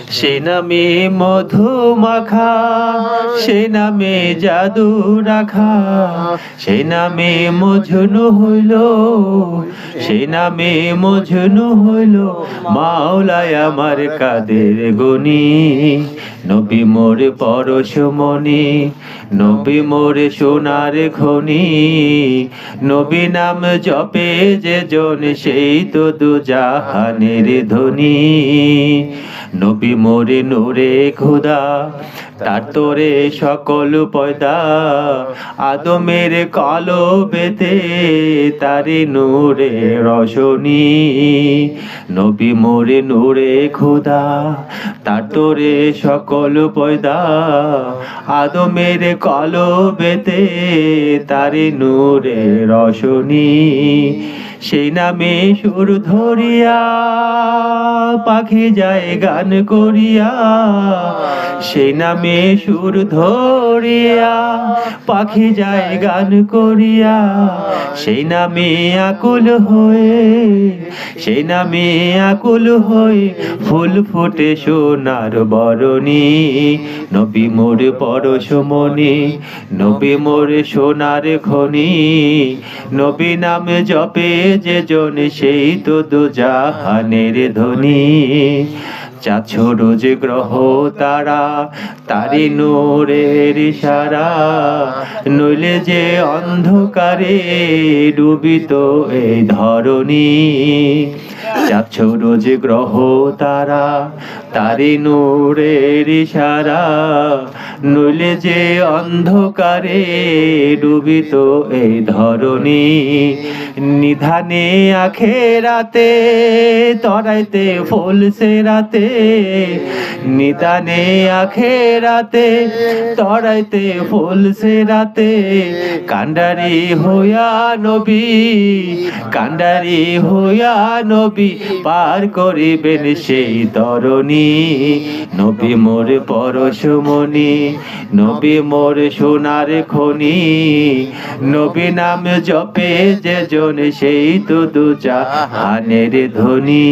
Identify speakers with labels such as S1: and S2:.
S1: সে নামে মধু মাখা, সে নামে জাদু রাখা, সে নামে মজনু হইল, সে নামে মজনু হইল মাওলায় আমার কাদের গনি। নবী মোর পরশমণি, নবী মোর সোনার খনি, নবী নাম জপে যে জন সেই তো দুজাহানের ধনী। নবী মোরে নূরে খোদা, তার তোরে সকল পয়দা, আদমের কলবেতে তারি নূরে রশনি। নবী মোরে নূরে খোদা, তার তোরে সকল পয়দা, আদমের কলবেতে তারি নূরে রশনি। সেই নামে সুর ধরিয়া পাখি যায় গান করিয়া, সেই নামে সুর ধরিয়া পাখি যায় গান করিয়া, সেই নামে আকুল হয়ে, সেই নামে আকুল হয়ে ফুল ফুটে সোনার বরণী। নবী মোর পরশমণি, নবী মোর সোনার খনি, নবী নাম জপে যে জন সেই তো দুজাহানের ধনী। চাঁদ রোজ গ্রহ তারা, তারি নূরের ইশারা, নইলে যে অন্ধকারে ডুবিত এই ধরণী। চাঁদ রোজ গ্রহ তারা, তারি নূরের ইশারা, নইলে যে অন্ধকারে ডুবিত এই ধরণী। নিধানে আখেরাতে তরাইতে ফুলছে রাতে, নিদানে আখেরাতে তরাইতে ফুলছে রাতে, কান্ডারি হইয়া নবী, কান্ডারি হইয়া নবী পার করিবেন সেই তরণী। নবী মোর পরশমণি, নবী মোর সোনার খনি, নবী নাম জপে যে জন সেই তো দুজাহানের ধনী।